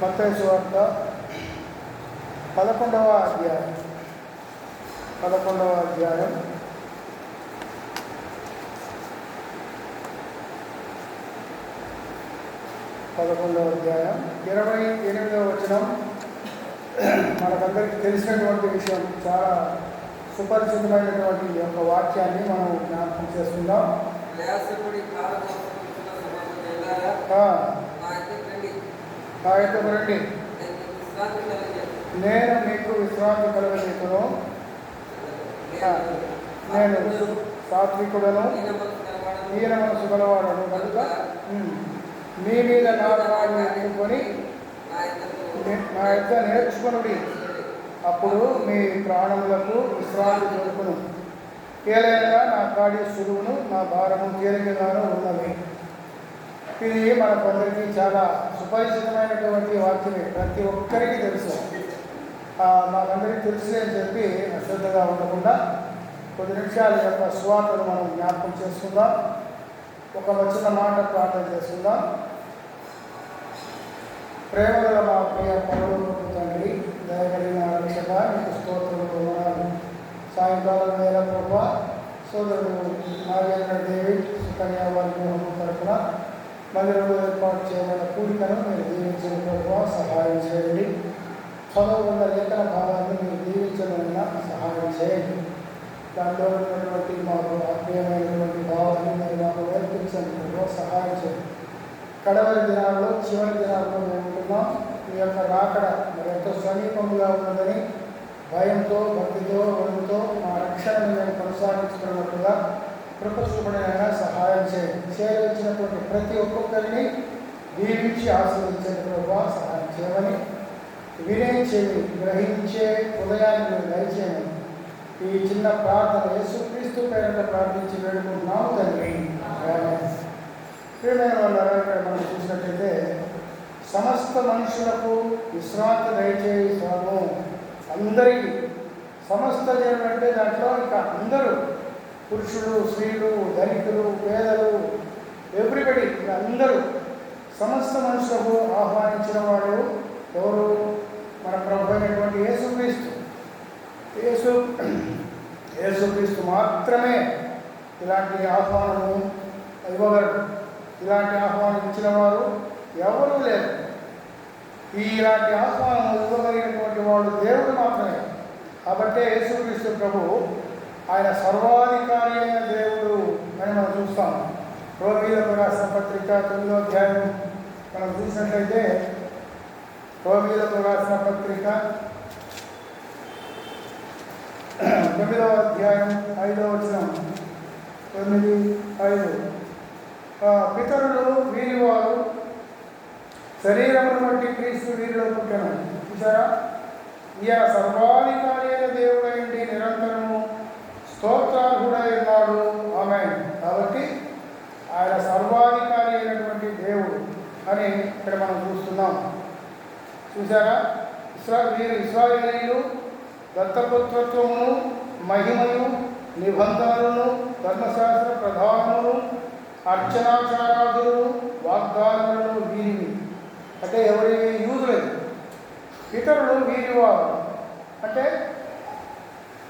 మత్తయి సువార్త 11వ అధ్యాయం 11వ అధ్యాయం 28వ వచనం. మనకందరికీ తెలిసినటువంటి విషయం, చాలా సుపరిచితమైనటువంటి ఈ యొక్క వాక్యాన్ని మనం జ్ఞాపకం చేసుకుందాం. రండి, నేను మీకు విశ్రాంతి కలగజేతును, నేను సాత్వికుడను, ఈయన మనసు గలవాడను కనుక మీ మీద నాలుగు ఎన్నుకొని నా యొక్క నేర్చుకునుడి, అప్పుడు మీ ప్రాణములకు విశ్రాంతి దొరుకును. ఏలైనా నా కాడి సులువును, నా భారము తేలికగాను ఉన్నది. ఇది మనకందరికీ చాలా సుపరిచితమైనటువంటి వాక్యమే, ప్రతి ఒక్కరికి తెలుసు. మాకందరికీ తెలుసు అని చెప్పి అశ్రద్ధగా ఉండకుండా కొద్ది నిమిషాల యొక్క సువార్తను మనం జ్ఞాపకం చేసుకుందాం. ఒక వచ్చిన మాట ప్రార్థన చేసుకుందాం. ప్రేమగల మా ప్రియ పరలోకపు తండ్రి, దయగలిగిన రక్షక, మీకు స్తోత్రములు వందనాలు. సాయంకాలం వేళ ప్రభా సోదరుడు నాగేంద్ర డేవిడ్ సుకన్య వారి గృహం తరఫున మందిరంలో ఏర్పాటు చేయబడిన కూడికను మీరు దీవించిన ప్రభావ సహాయం చేయండి. చదువుకున్న లేఖన భావాన్ని మీరు దీవించడం సహాయం చేయండి. దాంట్లో ఉన్నటువంటి మాకు ఆత్మీయమైనటువంటి భావాన్ని మీరు మాకు నేర్పించండి ప్రభావ సహాయం చేయండి. కడవరి దినాల్లో, చివరి దినాల్లో మేము ఉంటున్నాం. మీ యొక్క రాకడ మరి ఎంతో సమీపంగా ఉన్నదని భయంతో, భక్తితో, వణుతో మా రక్షణను మేము కొనసాగించుకున్నట్టుగా కృపచూపడైనా సహాయం చేయండి. చేరవచ్చినటువంటి ప్రతి ఒక్కొక్కరిని దీవించి ఆశీర్వదించే ప్రభావ సహాయం చేయమని, వినయించేవి గ్రహించే ఉదయాన్ని మీరు దయచేయమని ఈ చిన్న ప్రార్థన యేసుక్రీస్తు పేరిట ప్రార్థించి వేడుకుంటున్నాము తండ్రి. ప్రియమైన వాళ్ళారా, ఇక్కడ మనం చూసినట్లయితే సమస్త మనుషులకు విశ్రాంతి దయచేసాము. అందరికీ సమస్త జనులు అంటే దాంట్లో ఇక అందరూ, పురుషులు, స్త్రీలు, ధనికులు, పేదలు, ఎవ్రీబడి, అందరూ సమస్త మనుషులకు ఆహ్వానించిన వాడు ఎవరు? మన ప్రభు అయినటువంటి యేసుక్రీస్తు. యేసుక్రీస్తు మాత్రమే ఇలాంటి ఆహ్వానము ఇవ్వగలడు. ఇలాంటి ఆహ్వానం ఇచ్చిన వారు ఎవరూ లేరు. ఇలాంటి ఆహ్వానం ఇవ్వగలిగినటువంటి వాడు దేవుడు మాత్రమే. కాబట్టే యేసుక్రీస్తు ప్రభు ఆయన సర్వాధికారి అయిన దేవుడు అని మనం చూస్తాం. రోమీయులకు రాసిన పత్రిక 9వ అధ్యాయం మనం చూసినట్లయితే, రోమీయులకు రాసిన పత్రిక 9వ అధ్యాయం 5వ వచనం, 9:5. పితరులు వీరివారు శరీరమును బట్టి క్రీస్తు వీరిలో పుట్టెను. చూసారా? ఈయన సర్వాధికారి అయిన దేవుడైంది, నిరంతరము స్తోత్రార్హుడై ఉన్నాడు. ఆమేన్. కాబట్టి ఆయన సర్వాధికారి అయినటువంటి దేవుడు అని ఇక్కడ మనం చూస్తున్నాం. చూసారా? వీరు ఇశ్రాయేలీయులు దత్తపుత్రత్వమును, మహిమను, నిబంధనలను, ధర్మశాస్త్ర ప్రధానమును, అర్చనాచారాదులను, వాగ్దానములను వీరివి. అంటే ఎవరి? యూదులే. ఇతరులు వీరివారు అంటే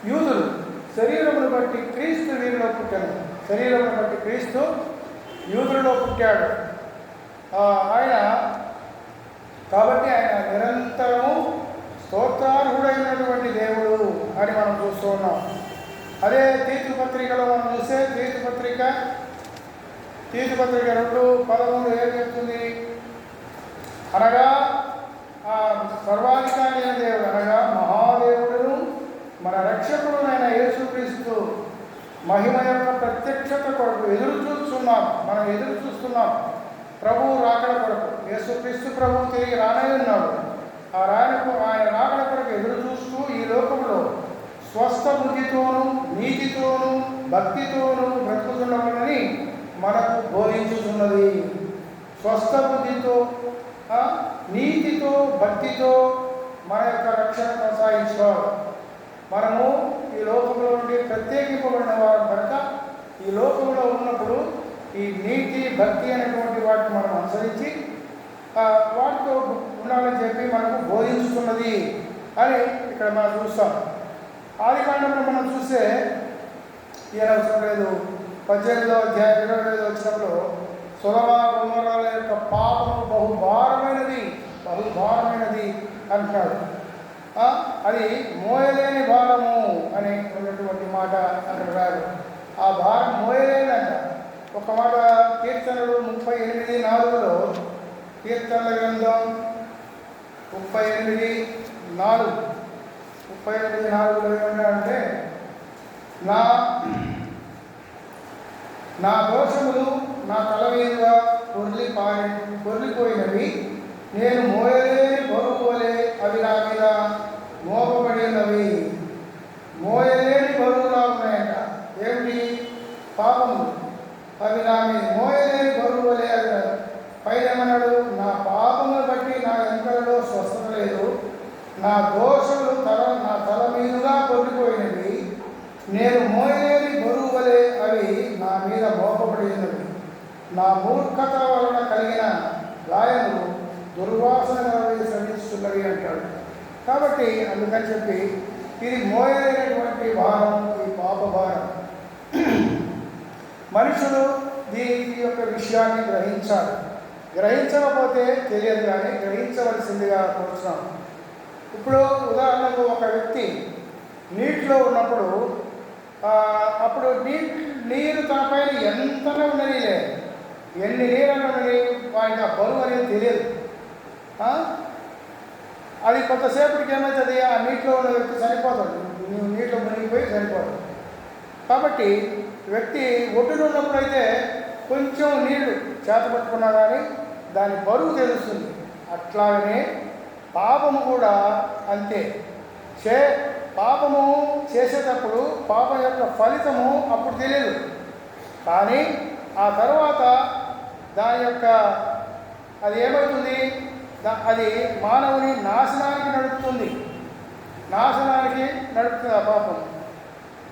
యూదులు. శరీరమును బట్టి క్రీస్తు వీరిలో పుట్టాడు. శరీరమును బట్టి క్రీస్తు యూదులలో పుట్టాడు. ఆయన కాబట్టి ఆయన నిరంతరము స్తోత్రార్హుడైనటువంటి దేవుడు అని మనం చూస్తూ ఉన్నాం. అదే తీతు పత్రికలో మనం చూస్తే తీతు పత్రిక 2:13 ఏం చెప్తుంది? అనగా సర్వాధికారి అయిన దేవుడు, అనగా మహాదేవుడును మన రక్షకుడునైన యేసుక్రీస్తు మహిమ యొక్క ప్రత్యక్షత కొరకు మనం ఎదురు చూస్తున్నాం. ప్రభువు రాకడ కొరకు. యేసుక్రీస్తు ప్రభువు తిరిగి రానై ఉన్నాడు. ఆయన రాకడ కొరకు ఎదురు చూస్తూ ఈ లోకంలో స్వస్థ బుద్ధితోనూ, నీతితోనూ, భక్తితోనూ బ్రతుకుతుండమని మనకు బోధించుతున్నది. స్వస్థ బుద్ధితో, నీతితో, భక్తితో మన యొక్క రక్షణ కొనసాగించుకోవాలి. మనము ఈ లోకంలో నుండి ప్రత్యేకింపబడిన వారు కనుక ఈ లోకంలో ఉన్నప్పుడు ఈ నీతి, భక్తి అనేటువంటి వాటిని మనం అనుసరించి వాటితో ఉండాలని ఉన్నది అని ఇక్కడ మనం చూస్తాం. ఆదికాండంలో మనం చూస్తే ఈయన అవసరం లేదు 18వ అధ్యాయం 25 వచ్చినప్పుడు సొదొమ గొమొర్రాల యొక్క పాపము బహుభారమైనది అంటున్నాడు. అది మోయలేని భారము అని ఉన్నటువంటి మాట అక్కడ రాదు. ఆ భారం మోయలేనంట. ఒక మాట కీర్తనలు 38:4 కీర్తనల గ్రంథం 38:4 ఏమంటే నా దోషములు నా తల మీదుగా పొర్లిపోయినవి, నేను మోయలేని బరువు వలె అవి నా మీద మోపబడినవి. మోయలేని బరువులా ఉన్నాయంట. ఏమిటి? పాపములు. అవి నా మీద మోయలేని బరువు వలె అవి. పైన ఏమన్నాడు? నా పాపమును బట్టి నా ఎంకలలో స్వస్థత లేదు, నా దోషములు నా తల మీదుగా పొర్లిపోయినవి, నేను మోయలేని బరువు వలె అవి నా మీద మోపబడినవి. నా మూర్ఖత వలన కలిగిన గాయములు దుర్వాసన గలవి శ్రమిస్తున్నవి అంటాడు. కాబట్టి అందుకని చెప్పి ఇది మోయలేనటువంటి భారం, ఈ పాప భారం. మనుషులు దీని యొక్క విషయాన్ని గ్రహించాలి. గ్రహించకపోతే తెలియదు, కానీ గ్రహించవలసిందిగా కోరుతున్నాం. ఇప్పుడు ఉదాహరణకు ఒక వ్యక్తి నీటిలో ఉన్నప్పుడు అప్పుడు నీరు తన పైన ఎంతనే ఉండని లేదు, ఎన్ని నీళ్ళని ఉండని వాడికి ఆ బరువు అనేది తెలియదు. అది కొంతసేపటికి ఏమవుతుంది? ఆ నీటిలో ఉన్న వ్యక్తి చనిపోతాడు. నువ్వు నీటిలో మునిగిపోయి చనిపోతాడు. కాబట్టి వ్యక్తి ఒడ్డున ఉన్నప్పుడైతే కొంచెం నీళ్లు చేత పట్టుకున్నా కానీ దాని బరువు తెలుస్తుంది. అట్లాగనే పాపము కూడా అంతే. పాపము చేసేటప్పుడు పాపం యొక్క ఫలితము అప్పుడు తెలియదు, కానీ ఆ తర్వాత దాని యొక్క అది ఏమవుతుంది? అది మానవుని నాశనానికి నడుపుతుంది ఆ పాపం.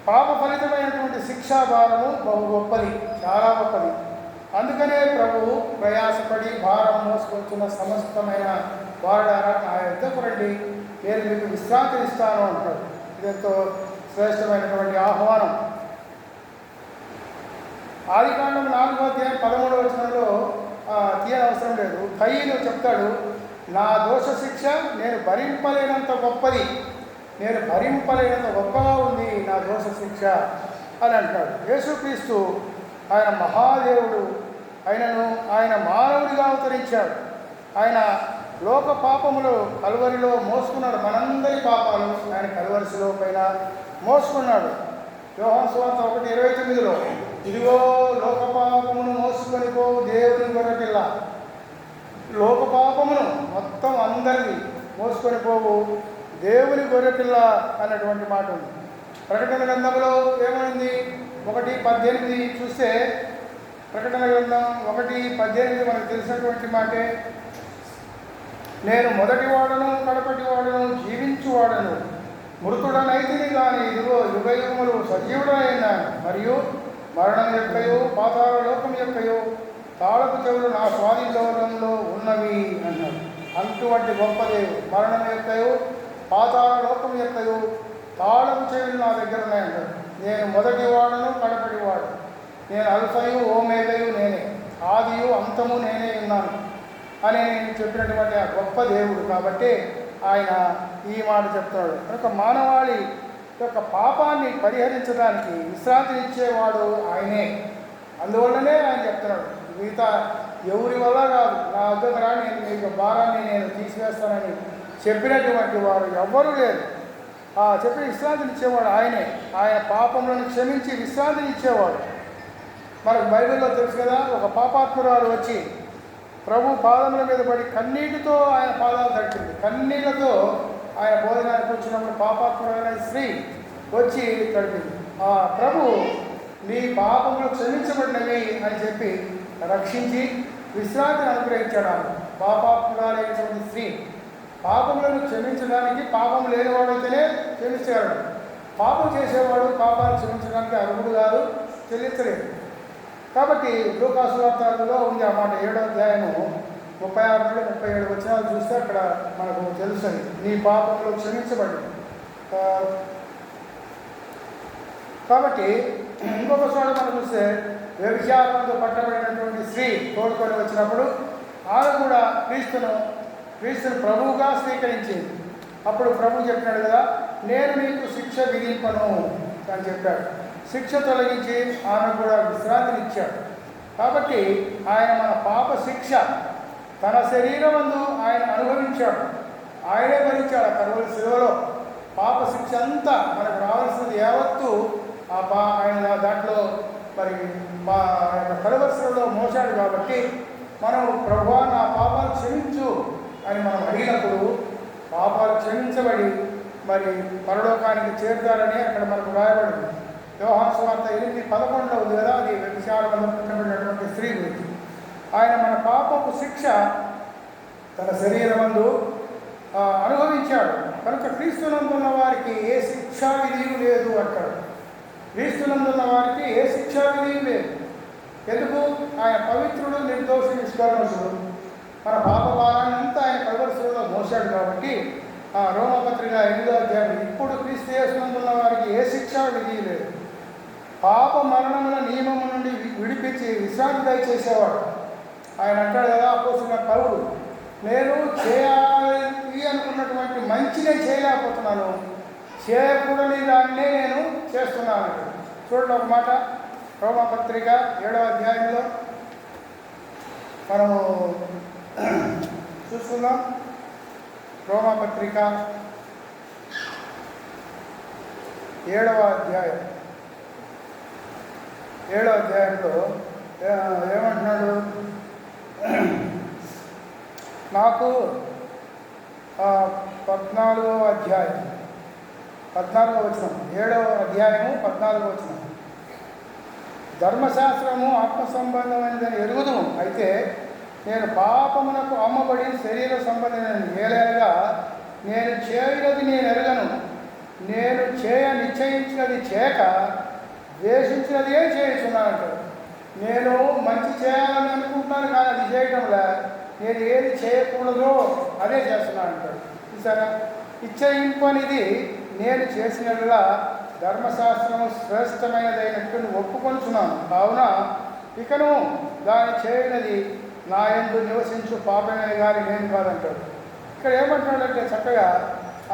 పాప ఫలితమైనటువంటి శిక్షాభారము బహు గొప్పది, చాలా గొప్పది. అందుకనే ప్రభువు ప్రయాసపడి భారం మోసుకొచ్చిన సమస్తమైన వారుడారా నా యుద్ధకు రండి, నేను మీకు విశ్రాంతి ఇస్తాను అంటాడు. ఇదెంతో శ్రేష్టమైనటువంటి ఆహ్వానం. ఆదికాండం 4వ అధ్యాయం 13వ వచనంలో తీయనవసరం లేదు. కయీను చెప్తాడు, నా దోష శిక్ష నేను భరింపలేనంత గొప్పగా ఉంది నా దోష శిక్ష అని అంటాడు. యేసుక్రీస్తు ఆయన మహాదేవుడు, ఆయన మానవుడిగా అవతరించాడు. ఆయన లోక పాపములు కలువరిలో మోసుకున్నాడు. మనందరి పాపాలు ఆయన కలువరిశిలో పైన మోసుకున్నాడు. యోహాను సువార్త 1:29 ఇదిగో లోక పాపమును మోసుకొని పోవు దేవుని గొర్రెపిల్ల. లోక పాపమును మొత్తం అందరినీ మోసుకొని పోవు దేవుని గొర్రెపిల్ల అన్నటువంటి మాట ఉంది. ప్రకటన గ్రంథంలో ఏమైంది? 1:18 చూస్తే ప్రకటన గ్రంథం 1:18 మనకు తెలిసినటువంటి మాటే. నేను మొదటివాడను కడపటివాడను జీవించువాడను, మృతుడనైతిని కానీ ఇదిగో యుగయుగములు సజీవుడనైనాను, మరియు మరణం యొక్కయో పాతాళ లోకం యొక్కయో తాళపు చెవులు నా స్వాధీనంలో ఉన్నవి అన్నాడు. అటువంటి గొప్ప దేవుడు. మరణం యొక్కయో పాతాళ లోకం యొక్కయో తాళపు చెవులు నా దగ్గర ఉన్నాయన్నాడు. నేను మొదటివాడను కడపటివాడు, నేను అల్ఫయు ఓమేగయు నేనే, ఆదియు అంతము నేనే ఉన్నాను అని నేను చెప్పినటువంటి ఆ గొప్ప దేవుడు. కాబట్టి ఆయన ఈ మాట చెప్తాడు. కనుక మానవాళి యొక్క పాపాన్ని పరిహరించడానికి విశ్రాంతినిచ్చేవాడు ఆయనే. అందువల్లనే ఆయన చెప్తున్నాడు, మిగతా ఎవరి వల్ల కాదు, నా వద్దకు రా, నేను మీకు భారాన్ని నేను తీసివేస్తానని చెప్పినటువంటి వారు ఎవ్వరూ లేరు. చెప్పి విశ్రాంతినిచ్చేవాడు ఆయనే. ఆయన పాపములను క్షమించి విశ్రాంతినిచ్చేవాడు. మనకు బైబిల్లో తెలుసు కదా, ఒక పాపాత్మురాలు వచ్చి ప్రభు పాదముల మీద పడి కన్నీటితో ఆయన పాదాలు తడిచింది. కన్నీళ్లతో ఆయన భోజనానికి వచ్చినప్పుడు పాపాత్ముడైన స్త్రీ వచ్చి తడిపింది. ప్రభు నీ పాపములు క్షమించబడినవి అని చెప్పి రక్షించి విశ్రాంతిని అనుగ్రహించాడు. పాపాత్మురాలైనటువంటి స్త్రీ పాపములను క్షమించడానికి పాపం లేనివాడైతేనే క్షమించాడు. పాపం చేసేవాడు పాపాన్ని క్షమించడానికి అర్హుడు కాదు, చెల్లించలేదు. కాబట్టి లూకా సువార్తలో ఉంది ఆ మాట 7వ అధ్యాయము 36 నుండి 37 వచనాలు చూస్తే అక్కడ మనకు తెలుస్తుంది నీ పాపంలో క్షమించబడి. కాబట్టి ఇంకొక చోట మనం చూస్తే వ్యభిచారంతో పట్టబడినటువంటి స్త్రీ తోడుకొని వచ్చినప్పుడు ఆమె కూడా క్రీస్తును ప్రభువుగా స్వీకరించింది. అప్పుడు ప్రభు చెప్పినాడు కదా, నేను నీకు శిక్ష విధింపను అని చెప్పాడు. శిక్ష తొలగించి ఆమె కూడా విశ్రాంతినిచ్చాడు. కాబట్టి ఆయన మన పాప శిక్ష తన శరీరమందు ఆయన అనుభవించాడు. ఆయనే భరించాడు కరువుల శిలువలో. పాప శిక్ష అంతా మనకు రావాల్సినది యావత్తు ఆయన దాంట్లో మరి మా కరువుల శిలువలో మోసాడు. కాబట్టి మనం ప్రభువా నా పాపాలు క్షమించు అని మనం అడిగినప్పుడు పాపాలు క్షమించబడి మరి పరలోకానికి చేరుతారని అక్కడ మనకు రాయబడింది. యోహాను సువార్త 8:11 ఉంది కదా, అది వ్యభిచారం పుట్టబడినటువంటి స్త్రీ గురించి. ఆయన మన పాపపు శిక్ష తన శరీరమందు అనుభవించాడు. కనుక క్రీస్తునందున్న వారికి ఏ శిక్షా విధియు లేదు అంటాడు. క్రీస్తునందున్న వారికి ఏ శిక్షా విధియు లేదు. ఎందుకు? ఆయన పవిత్రుడు, నిర్దోషి, నిష్కల్మషుడు. మన పాప భారాన్ని అంతా ఆయన కల్వరిశిలువలో మోసాడు. కాబట్టి రోమపత్రిక 8వ అధ్యాయం ఇప్పుడు క్రీస్తు యేసునందున్న వారికి ఏ శిక్షా విధి లేదు. పాప మరణముల నియమము నుండి విడిపించి విశ్రాంతి దయచేసేవాడు. ఆయన అంటాడు కదా అపోస్తలుడైన పౌలు, నేను చేయాలి అనుకున్నటువంటి మంచినే చేయలేకపోతున్నాను, చేయకూడని దాన్నే నేను చేస్తున్నాను. చూడండి ఒక మాట, రోమపత్రిక 7వ అధ్యాయంలో మనము చూసుకుందాం. రోమపత్రిక 7వ అధ్యాయం 7వ అధ్యాయంలో ఏమంటున్నాడు? నాకు 14వ అధ్యాయం 14వ వచనం, 7వ అధ్యాయము 14వ వచనం, ధర్మశాస్త్రము ఆత్మ సంబంధమైనదని ఎరుగుదుము, అయితే నేను పాపమునకు అమ్మబడి శరీర సంబంధమైన ఏలేగా నేను చేయనది నేను ఎరగను, నేను నిశ్చయించినది చేయక ద్వేషించినది ఏం చేయించున్నానంటాడు. నేను మంచి చేయాలని అనుకుంటున్నాను కానీ అది చేయటంలా, నేను ఏది చేయకూడదో అదే చేస్తున్నాను అంటాడు. చూసారా, ఇచ్చయింపనిది నేను చేసినట్లా ధర్మశాస్త్రము శ్రేష్టమైనదైనట్టు ఒప్పుకొంచున్నాను. కావున ఇకను దాన్ని చేయనది నా యందు నివసించు పాపమే కానీ నేను కాదంటాడు. ఇక్కడ ఏమంటున్నాడంటే చక్కగా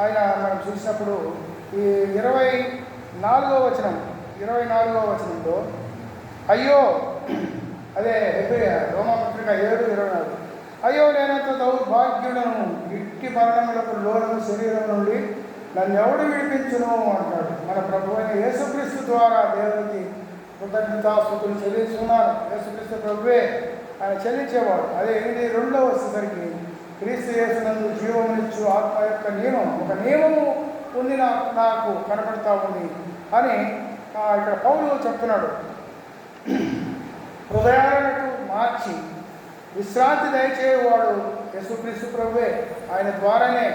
ఆయన మనం చూసినప్పుడు ఈ 24వ వచనంలో అయ్యో, అదే రోమపత్రిక 7:24, అయ్యో నేనంత దౌర్భాగ్యుడను, ఇట్టి మరణములకు లోనము శరీరం నుండి నన్ను ఎవడు విడిపించును అంటాడు. మన ప్రభు అయిన యేసుక్రీస్తు ద్వారా దేవునికి కృతజ్ఞతాస్తుతులు చెల్లించుకున్నాను. యేసుక్రీస్తు ప్రభువే ఆయన చెల్లించేవాడు. అదే 8:2 వచ్చేసరికి క్రీస్తు యేసునందు జీవమునిచ్చు ఆత్మ యొక్క నియమం, ఒక నియమము ఉంది నాకు కనపడతా ఉంది అని ఇక్కడ పౌలు చెప్తున్నాడు. హృదయాలను మార్చి విశ్రాంతి దయచేవాడు యేసుక్రీస్తు ప్రభువే. ఆయన ద్వారానే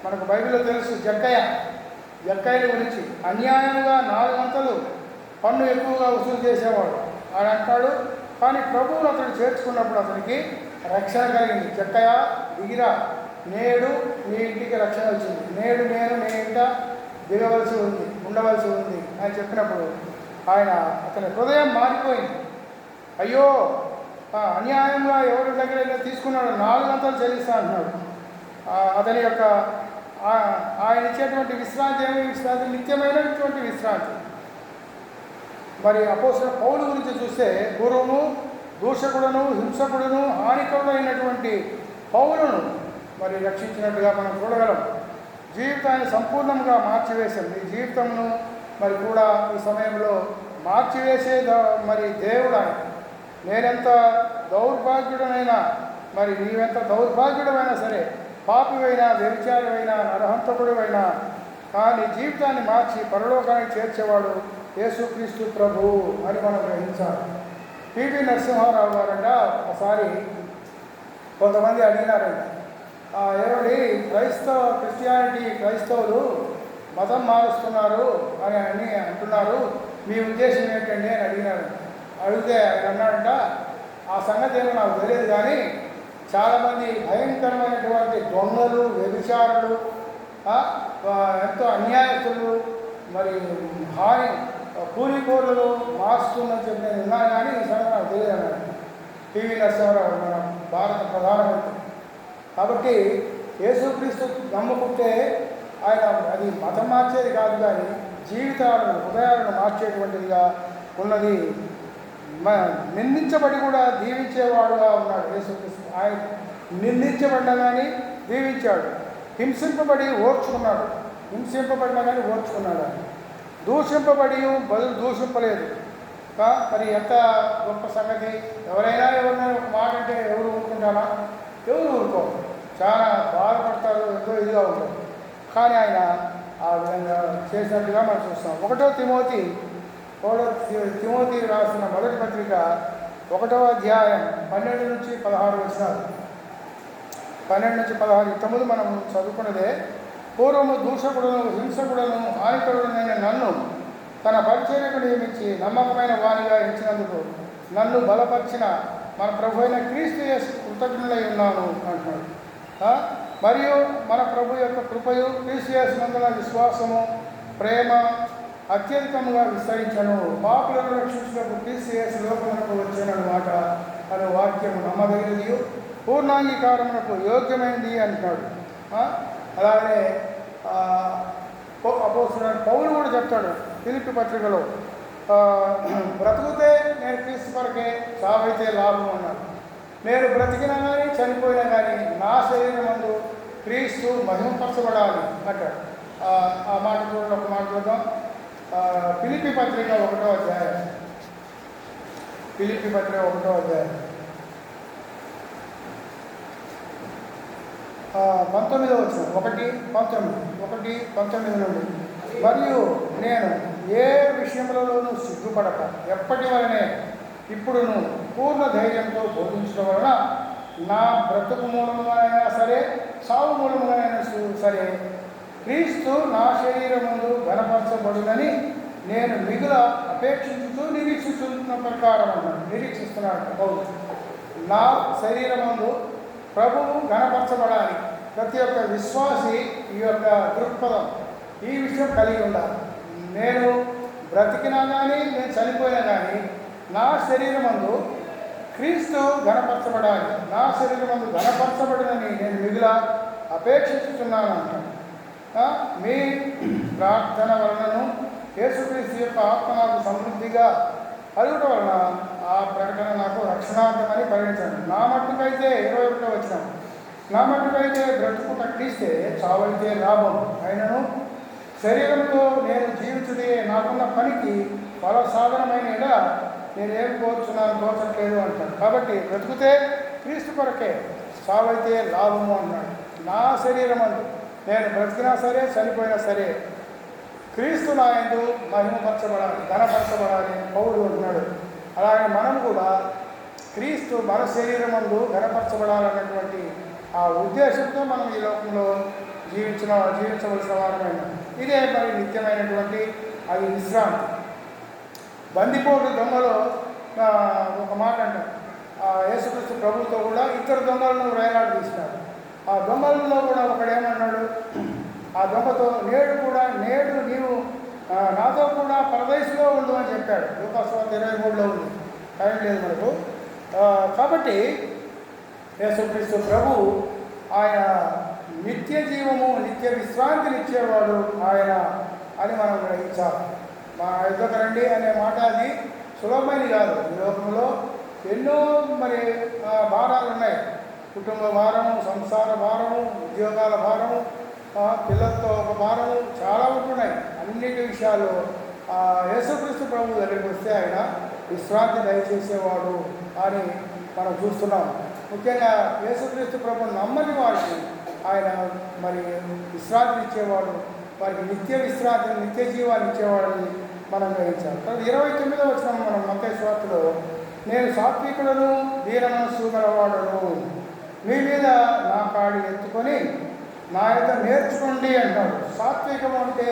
మనకు బైబిల్లో తెలుసు జక్కయ్యని గురించి అన్యాయంగా 4 వంతులు పన్ను ఎక్కువగా వసూలు చేసేవాడు. ఆయన అంటాడు, కానీ ప్రభువును అతను చేర్చుకున్నప్పుడు అతనికి రక్షణ కలిగింది. జక్కయ్య దిగిరా, నేడు నీ ఇంటికి రక్షణ వచ్చింది, నేడు నేను నీ ఇంట ఉండవలసి ఉంది అని చెప్పినప్పుడు అతని హృదయం మారిపోయింది. అయ్యో, అన్యాయంగా ఎవరి దగ్గర తీసుకున్నాడు 4 వంతులు చెల్లిస్తా అంటున్నాడు. అతని యొక్క ఆయన ఇచ్చేటువంటి విశ్రాంతి విశ్రాంతి నిత్యమైనటువంటి విశ్రాంతి. మరి అపోస్తలుడైన పౌలు గురించి చూస్తే గురువును, దూషకుడును, హింసకుడును, హానికరుడైనటువంటి పౌలును మరి రక్షించినట్టుగా మనం చూడగలం. జీవితాన్ని సంపూర్ణంగా మార్చివేసింది. ఈ జీవితంను మరి కూడా ఈ సమయంలో మార్చివేసే మరి దేవుడు ఆయన. నేనెంత దౌర్భాగ్యుడనైనా, మరి నీవెంత దౌర్భాగ్యుడమైనా సరే, పాపివైనా, వ్యభిచారమైనా, నరహంతకుడివైనా, కానీ జీవితాన్ని మార్చి పరలోకానికి చేర్చేవాడు యేసుక్రీస్తు ప్రభు అని మనం గ్రహించాలి. పివి నరసింహారావు గారంట ఒకసారి కొంతమంది అడిగినారంట, ఏమండి క్రైస్తవులు మతం మారుస్తున్నారు అని అంటున్నారు, మీ ఉద్దేశం ఏంటండి అని అడిగినారు. అడిగితే ఆయన అన్నాడంట, ఆ సంగతి ఏమో నాకు తెలియదు, కానీ చాలామంది భయంకరమైనటువంటి దొంగలు, వ్యభిచారులు, ఎంతో అన్యాయస్తులు, మరి హాని కూలికోర్లు మారుస్తుందని చెప్పి నేను విన్నాను, కానీ ఈ సంగతి నాకు తెలియదు. పివి నరసింహారావు మన భారత ప్రధానమంత్రి. కాబట్టి యేసుక్రీస్తు నమ్ముకుంటే ఆయన అది మతం మార్చేది కాదు, కానీ జీవితాలను, హృదయాలను మార్చేటువంటిదిగా ఉన్నది. నిందించబడి కూడా దీవించేవాడుగా ఉన్నాడు యేసుక్రీస్తు. ఆయన నిందించబడినా కానీ దీవించాడు, హింసింపబడి ఓర్చుకున్నాడు, హింసింపబడినా కానీ ఓర్చుకున్నాడు. దూషింపబడి బదులు దూషింపలేదు. మరి ఎంత గొప్ప సంగతి! ఎవరైనా ఒక మాట అంటే ఎవరు ఊరుకుంటారా? ఎవరు ఊరుకోరు, చాలా బాధపడతారు, ఎంతో ఇదిగా ఉంటారు. కానీ ఆయన ఆ విధంగా చేసినట్టుగా మనం చూస్తాం. 1 తిమోతి రాసిన మొదటి పత్రిక 1వ అధ్యాయం 12 నుంచి 16 వచనాలు. 12 నుంచి 16 ఇంతకుముందు మనం చదువుకున్నదే. పూర్వము దూషకుడును, హింసకుడును, హానికరుడునైన నన్ను తన పరిచర్యకు నియమించి నమ్మకమైన వారిగా ఎంచినందుకు నన్ను బలపరిచిన మన ప్రభు అయిన క్రీస్తు యేసు కృతజ్ఞులై ఉన్నాను అంటున్నాడు. మరియు మన ప్రభు యొక్క కృపయు, క్రీస్తు యేసు నందున విశ్వాసము, ప్రేమ అత్యధికముగా విస్తరించను. పాపులను రక్షించుటకు క్రీస్తు యేసు లోకమునకు వచ్చానన్నమాట అనే వాక్యము నమ్మదగినది, పూర్ణాంగీకారమునకు యోగ్యమైనది అంటున్నాడు. అలాగే అపోస్తలుడైన పౌలు కూడా చెప్తాడు ఫిలిప్పీ పత్రికలో, బ్రతుకుతే నేను క్రీస్తు కొరకే, సావైతే లాభం అన్నాడు. నేను బ్రతికినా కానీ చనిపోయినా కానీ నా శరీరమందు క్రీస్తు మహిమపరచబడాలి అంటాడు. ఆ మాట చూడండి, ఒక మాట చూద్దాం. ఫిలిప్పీ పత్రిక 1వ అధ్యాయం, ఫిలిప్పీ పత్రిక 1వ అధ్యాయం 19వ వచనం, 1:19 నుండి. మరియు నేను ఏ విషయములలోనూ సిగ్గుపడక ఎప్పటి వలనే ఇప్పుడును పూర్ణ ధైర్యంతో బోధించడం వలన నా బ్రతుకు మూలముగానైనా సరే, సావు మూలముగానైనా సరే, క్రీస్తు నా శరీరముందు ఘనపరచబడునని నేను మిగుల అపేక్షించుతూ నిరీక్షిస్తున్న ప్రకారం అన్నాడు. నిరీక్షిస్తున్నాడు పౌలు. నా శరీరమందు ప్రభువు ఘనపరచబడాలి. ప్రతి ఒక్క విశ్వాసి ఈ యొక్క దృక్పథం, ఈ విషయం కలిగి ఉండాలి. నేను బ్రతికినా కానీ, నేను చనిపోయినా కానీ నా శరీరమందు క్రీస్తు ఘనపరచబడాలి. నా శరీరమందు ఘనపరచబడినని నేను మిగుల అపేక్షిస్తున్నాను అంటాను. మీ ప్రార్థన వలనను యేసుక్రీస్తు యొక్క ఆత్మ నాకు సమృద్ధిగా కలుగుట వలన ఆ ప్రకటన నాకు రక్షణార్థమని పరిగణించాను. నా మట్టుకైతే 21వ వచనం, నా మట్టుకైతే బ్రతుకు ప్రకటిస్తే చావైతే లాభం. అయినను శరీరంతో నేను జీవించుడే నాకున్న పనికి ఫల సాధనమైన ఇలా నేనేం కోరుచున్నాను తోచట్లేదు అంటాడు. కాబట్టి బ్రతుకుతే క్రీస్తు కొరకే, చావైతే లాభము అన్నాడు. నా శరీరం అందు నేను బ్రతికినా సరే, చనిపోయినా సరే, క్రీస్తు నా యందు మహిమపరచబడాలి, ఘనపరచబడాలి పౌలు అంటున్నాడు. అలాగే మనం కూడా క్రీస్తు మన శరీరమందు ఘనపరచబడాలన్నటువంటి ఆ ఉద్దేశంతో మనం ఈ లోకంలో జీవించవలసిన వారమైన ఇదే మరి నిత్యమైనటువంటి అది విశ్రాంతి. బందిపోటు దొంగలో ఒక మాట అంటారు, యేసుక్రీస్తు ప్రభుతో కూడా ఇద్దరు దొంగలను వేలాడ తీసినారు. ఆ దొంగలలో కూడా ఒకడేమన్నాడు, ఆ దొంగతో నేడు నీవు నాతో కూడా పరదేశంలో ఉండు అని చెప్పాడు. లూకాసువార్త 23లో ఉంది, టైం లేదు మనకు. కాబట్టి యేసుక్రీస్తు ప్రభు ఆయన నిత్య జీవము, నిత్య విశ్రాంతిని ఇచ్చేవాడు ఆయన అని మనం గ్రహించాలి. మా యుద్ధకు రండి అనే మాట అది సులభమైనది కాదు. ఈ లోకంలో ఎన్నో మరి భారాలు ఉన్నాయి. కుటుంబ భారము, సంసార భారము, ఉద్యోగాల భారము, పిల్లలతో ఒక భారము, చాలా ఉంటున్నాయి. అన్నిటి విషయాలు యేసుక్రీస్తు ప్రభు దగ్గరికి వస్తే ఆయన విశ్రాంతి దయచేసేవాడు అని మనం చూస్తున్నాం. ముఖ్యంగా యేసుక్రీస్తు ప్రభు నమ్మని వారికి ఆయన మరి విశ్రాంతిని ఇచ్చేవాడు, వారికి నిత్య విశ్రాంతిని, నిత్య జీవాన్ని ఇచ్చేవాడని మనం గ్రహించాలి. 29వ వచనం మనం మత్తయి సువార్తలో, నేను సాత్వికులను దీన మనస్సు గలవాడను, మీ మీద నా కాడి ఎత్తుకొని నా యొక్క నేర్చుకోండి అంటాడు. సాత్వికం అంటే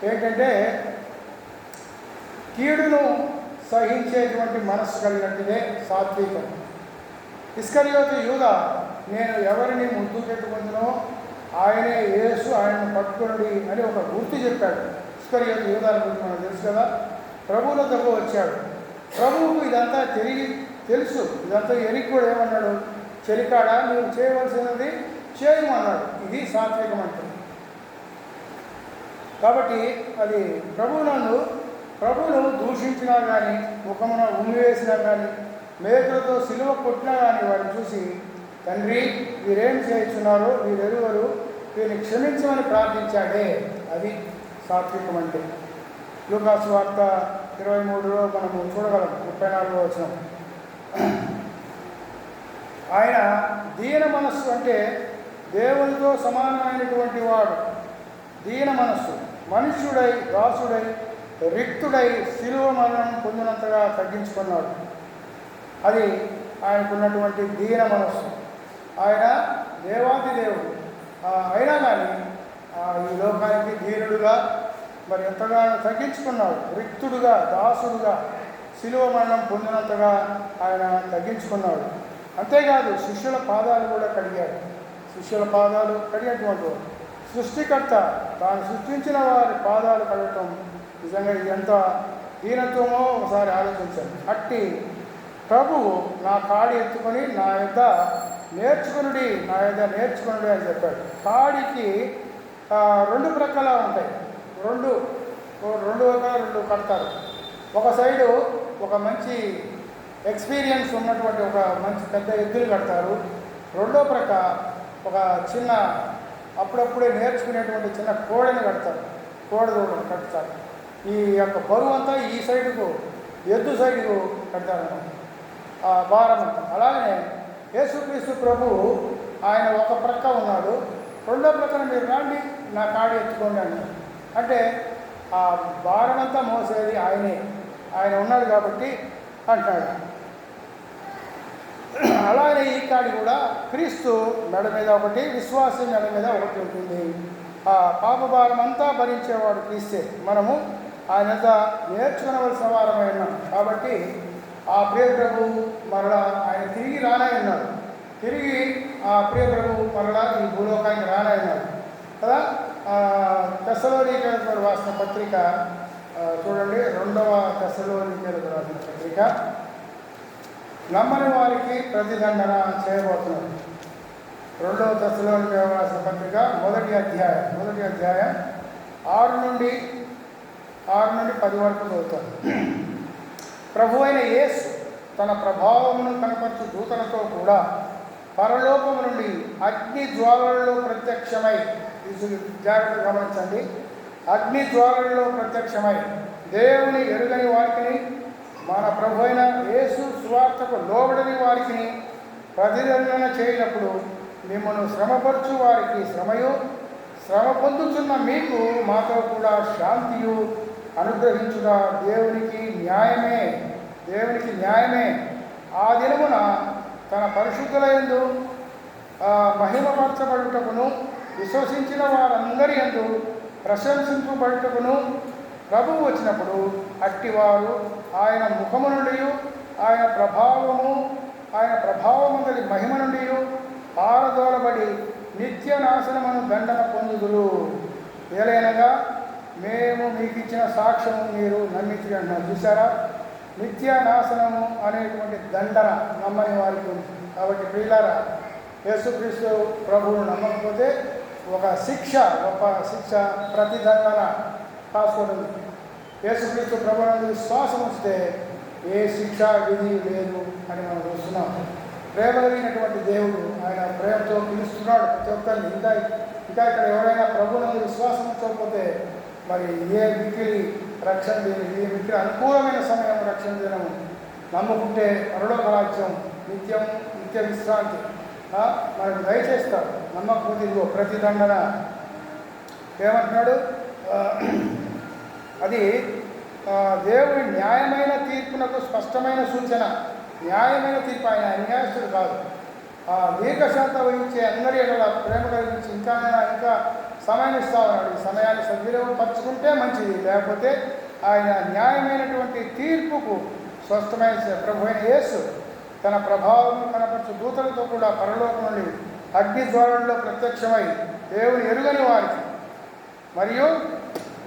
ఏంటంటే కీడును సహించేటువంటి మనస్సు కలిగినట్టుదే సాత్వికం. ఇస్కరియోతు యూదా నేను ఎవరిని ముద్దు పెట్టుకుంటునో ఆయనే యేసు, ఆయనను పట్టుకోండి అని ఒక గుర్తు చెప్పాడు. ఇస్కరియోతు యూదాల గురించి మనకు తెలుసు కదా. ప్రభువుల దగ్గర వచ్చాడు. ప్రభువుకు ఇదంతా తెలుసు. ఇదంతా ఎరిగి కూడా ఏమన్నాడు, చెలికాడా నువ్వు చేయవలసినది చేయమన్నాడు. ఇది సాత్వికం అంటే. కాబట్టి అది ప్రభువును దూషించినా కానీ, ముఖమున ఉమ్మివేసినా కానీ, మేకులతో సిలువ కొట్టినా కానీ వారిని చూసి తండ్రి వీరేం చేస్తున్నారు, వీరెరువరు, వీరిని క్షమించమని ప్రార్థించాడే. అది సాత్వికం అంటే. లూకాసు వార్త 23లో మనము చూడగలం. 34 వచనం. ఆయన దీన మనస్సు అంటే దేవునితో సమానమైనటువంటి వాడు. దీన మనస్సు, మనుష్యుడై దాసుడై రిక్తుడై శిలువ మరణం పొందినంతగా తగ్గించుకున్నాడు. అది ఆయనకున్నటువంటి దీన మనస్సు. ఆయన దేవాది దేవుడు అయినా కానీ ఈ లోకానికి దీనుడుగా మరి ఎంతగానో తగ్గించుకున్నాడు. రిక్తుడుగా, దాసుడుగా శిలువ మరణం పొందినంతగా ఆయన తగ్గించుకున్నాడు. అంతేకాదు శిష్యుల పాదాలు కూడా కడిగాడు. శిష్యుల పాదాలు కడిగేటువంటి సృష్టికర్త తాను సృష్టించిన వారి పాదాలు కడగటం నిజంగా ఎంత దీనత్వమో ఒకసారి ఆలోచించాను. అట్టి ప్రభువు నా కాడి ఎత్తుకొని నా యొద్ద నేర్చుకునుడి అని చెప్పాడు. కాడికి 2 ప్రక్కలా ఉంటాయి. రెండు కడతారు. ఒక సైడు ఒక మంచి ఎక్స్పీరియన్స్ ఉన్నటువంటి ఒక మంచి పెద్ద ఎద్దులు కడతారు. రెండో ప్రక్క ఒక చిన్న అప్పుడప్పుడే నేర్చుకునేటువంటి చిన్న కోడని కడతారు. కోడదూడని కడతారు. ఈ యొక్క బరువు అంతా ఈ సైడుకు, ఎద్దు సైడుకు కడతారన్నమాట, ఆ భారం అంతా. అలాగనే యేసుక్రీస్తు ప్రభువు ఆయన ఒక ప్రక్క ఉన్నాడు, రెండో ప్రక్కన మీరు రాండి నా కాడి ఎత్తుకోండి అన్నాడు. అంటే ఆ భారం అంతా మోసేది ఆయన ఉన్నాడు కాబట్టి అంటాడు. అలాగే ఈ కాడి కూడా క్రీస్తు మెడ మీద ఒకటి, విశ్వాసం మెడ మీద ఒకటి ఉంటుంది. ఆ పాప భారం అంతా భరించేవాడు క్రీస్తే. మనము ఆయన నేర్చుకునవలసిన వారమై ఉన్నాం కాబట్టి ఆ ప్రియ ప్రభు మరలా ఆయన తిరిగి రానయ్యున్నాడు. తిరిగి ఆ ప్రియ ప్రభు మరలా ఈ భూలోకానికి రానయ్యున్నాడు కదా. తెస్సలోనికీయులకు రాసిన పత్రిక చూడండి, 2వ తెస్సలోనికీయులకు రాసిన పత్రిక. నమ్మని వారికి ప్రతిదండన చేయబోతున్నాడు. 2వ తెస్సలోనికీయులకు రాసిన పత్రిక 1వ అధ్యాయం 6 నుండి 10 వరకు చదువుతారు. ప్రభు అయిన యేసు తన ప్రభావమును కనపరచు దూతలతో కూడా పరలోకము నుండి అగ్ని జ్వాలలలో ప్రత్యక్షమై, జాగ్రత్తగా గమనించండి, అగ్ని జ్వాలలలో ప్రత్యక్షమై దేవుని ఎరుగని వారికి, మన ప్రభు అయిన యేసు సువార్తకు లోబడని వారికి ప్రతిదండన చేయనప్పుడు మిమ్మల్ని శ్రమపరచు వారికి శ్రమయు, శ్రమ పొందుతున్న మీకు మాతో కూడా శాంతియు అనుగ్రహించుట దేవునికి న్యాయమే. ఆ దినమున తన పరిశుద్ధులయందు మహిమపరచబడుటకును విశ్వసించిన వారందరి యందు ప్రశంసింపబడుటకును ప్రభువు వచ్చినప్పుడు అట్టివారు ఆయన ముఖము నుండి, ఆయన ప్రభావముందలి మహిమ నుండి పారదోలబడి నిత్య నాశనమును దండన పొందుదురు. ఏలైనగా మేము మీకు ఇచ్చిన సాక్ష్యము మీరు నమ్మితి అంటున్నారు. చూసారా, నిత్య నాశనము అనేటువంటి దండన నమ్మని వారికి ఉంది. కాబట్టి ప్రియులారా, యేసుక్రీస్తు ప్రభువును నమ్మకపోతే ఒక గొప్ప శిక్ష ప్రతిదండన కాసుకోవడం. యేసుక్రీస్తు ప్రభువునందు విశ్వాసం వస్తే ఏ శిక్ష విధి లేదు అని మనం చూస్తున్నాం. ప్రేమ కలిగినటువంటి దేవుడు ఆయన ప్రేమతో పిలుస్తున్నాడు ప్రతి ఒక్కరిని. ఇంకా ఇక్కడ ఎవరైనా ప్రభువునందు విశ్వాసం ఉంచకపోతే మరి ఏ మిక్కిలి రక్షణ దినం, ఏ మిక్కిలి అనుకూలమైన సమయం రక్షణ దినము నమ్ముకుంటే పరలోక రాజ్యం నిత్య విశ్రాంతి మనకు దయచేస్తాడు. నమ్మకపోతే ఇదిగో ప్రతిదండన. ఏమంటున్నాడు, అది దేవుని న్యాయమైన తీర్పునకు స్పష్టమైన సూచన. న్యాయమైన తీర్పు, ఆయన అన్యాయస్తుడు కాదు. దీర్ఘశాంత వహించే అందరి ప్రేమ కలిగించి ఇంకా సమయం ఇస్తా ఉన్నాడు. ఈ సమయాన్ని సద్వినియోగపరచుకుంటే మంచిది, లేకపోతే ఆయన న్యాయమైనటువంటి తీర్పుకు స్వస్థమైన ప్రభు అయిన యేసు తన ప్రభావం కనపరచు దూతలతో కూడా పరలోకం నుండి అగ్ని ద్వారంలో ప్రత్యక్షమై దేవుని ఎరుగని వారికి మరియు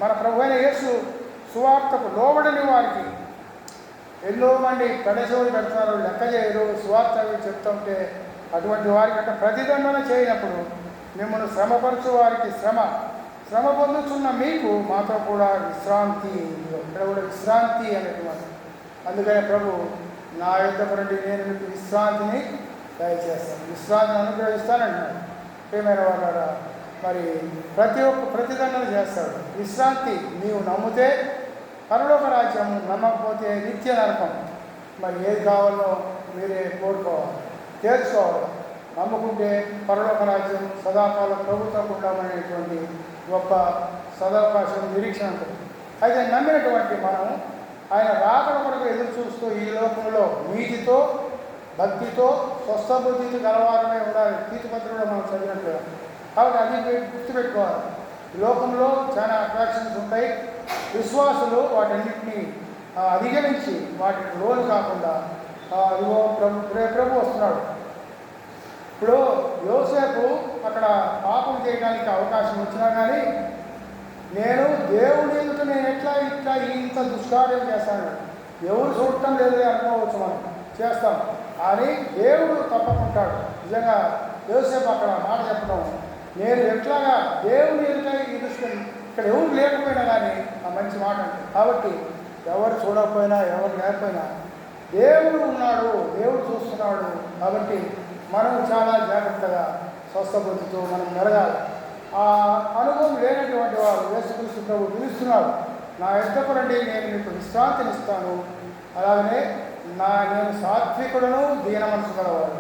మన ప్రభు అయిన యేసు సువార్తకు లోబడని వారికి ఎన్నో మంది కడశోడి పెడతారు, లెక్క చేయరు, సువార్త చెప్తుంటే అటువంటి వారికంటే ప్రతిదండన చేయనప్పుడు మిమ్మల్ని శ్రమపరచు వారికి శ్రమ పొందుతున్న మీకు మాతో కూడా విశ్రాంతి, ఇక్కడ కూడా విశ్రాంతి అనేటువంటి. అందుకనే ప్రభు నా యుద్ధకు రండి, నేను మీకు విశ్రాంతిని దయచేస్తాను, విశ్రాంతిని అనుగ్రహిస్తానంటున్నాడు. ప్రియమైన వాళ్ళ మరి ప్రతిదండన చేస్తాడు. విశ్రాంతి నీవు నమ్మితే పరలోక రాజ్యం, నమ్మకపోతే నిత్య నరకం. మరి ఏది కావాలో మీరే కోరుకోవాలి, తెలుసుకోవాలి. నమ్ముకుంటే పరలోక రాజ్యం సదాకాలం ప్రభుత్వం ఉండమనేటువంటి గొప్ప సదావకాశం, నిరీక్షణ ఉంటుంది. అయితే నమ్మినటువంటి మనం ఆయన రాకడ కొరకు ఎదురు చూస్తూ ఈ లోకంలో నీతితో భక్తితో స్వస్థబుద్ధితో గలవారమే ఉండాలి. తీర్థపత్రంలో మనం చదివినట్లుగా. కాబట్టి అది గుర్తుపెట్టుకోవాలి. ఈ లోకంలో చాలా అట్రాక్షన్స్ ఉంటాయి. విశ్వాసులు వాటన్నింటినీ అధిగమించి వాటికి లోను కాకుండా ఇదిగో ప్రభు వస్తున్నాడు. ఇప్పుడు యోసేపు అక్కడ పాపం చేయడానికి అవకాశం వచ్చినా కానీ నేను దేవుడి ఎదుట నేను ఎట్లా ఇంత దుష్కార్యం చేస్తాను, ఎవరు చూడటం లేదే అనుకోవచ్చు, మనం చేస్తాం అని దేవుడు తప్పకుంటాడు. నిజంగా యోసేపు అక్కడ మాట చెప్పడం, నేను ఎట్లాగా దేవుడి ఎదుట ఈ దృష్టి ఇక్కడ ఎవరు లేకపోయినా కానీ ఆ మంచి మాట అంటే. కాబట్టి ఎవరు చూడకపోయినా ఎవరు లేకపోయినా దేవుడు ఉన్నాడు, దేవుడు చూస్తున్నాడు. కాబట్టి మనం చాలా జాగ్రత్తగా స్వస్థబుద్ధితో మనం మెరగాలి. ఆ అనుభవం లేనటువంటి వారు యేసుక్రీస్తు ప్రభు పిలుస్తున్నాడు, నా యుద్ధకు రండి, నేను మీకు విశ్రాంతినిస్తాను. అలాగనే నేను సాత్వికులను దీన మనసు గలవాడు,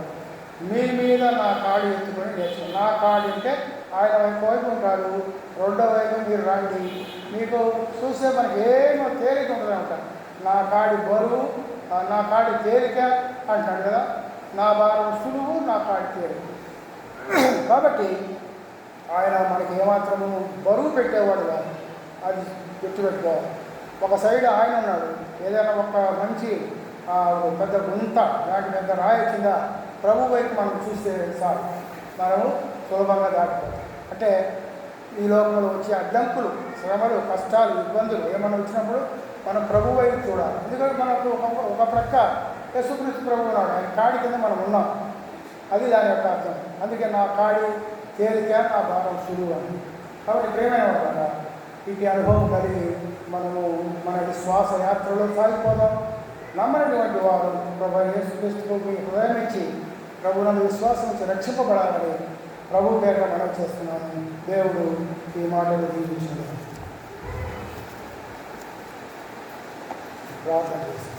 మీ మీద నా కాడి ఎత్తుకొని నేర్చుకున్నాను. నా కాడి అంటే ఆయన వైపు ఉంటాడు, రెండో వైపు మీరు రండి, మీకు చూస్తే మనకి ఏమో తేలిక ఉంటుంది అంటారు. నా కాడి బరువు, నా కాడి తేలిక అంటాడు కదా. నా భారం సులువు, నా కాడి తేలిక. కాబట్టి ఆయన మనకి ఏమాత్రము బరువు పెట్టేవాడు కాదు, అది గుర్తుపెట్టుకోవాలి. ఒక సైడ్ ఆయన ఉన్నాడు, ఏదైనా ఒక మంచి పెద్ద గుంత లాంటి పెద్ద రాయి కింద ప్రభు వైపు మనం చూస్తే సార్ మనము సులభంగా దాటిపోతాం. అంటే ఈ లోకంలో వచ్చే అడ్డంకులు, శ్రమలు, కష్టాలు, ఇబ్బందులు ఏమైనా వచ్చినప్పుడు మనం ప్రభు వైపు చూడాలి. ఎందుకంటే మనకు ఒక ప్రక్క యేసుక్రీస్తు ప్రభు ఉన్నాడు, ఆయన కాడి కింద మనం ఉన్నాం. అది దాని యొక్క అర్థం. అందుకే నా కాడి తేలిక, నా భారం సులువు అని. కాబట్టి ప్రేమైన వాళ్ళ ఈ అనుభవం కలిగి మనము మన విశ్వాస యాత్రలో సాగిపోదాం. నమ్మనటువంటి వారు ప్రభు యేసుక్రీస్తుకు మీ హృదయం ఇచ్చి ప్రభువులను విశ్వాసం నుంచి రక్షింపబడాలని ప్రభు పేరుగా మనం చేస్తున్నాను. దేవుడు ఈ మాటలు దీవించాడు. ప్రార్థన చేస్తాం.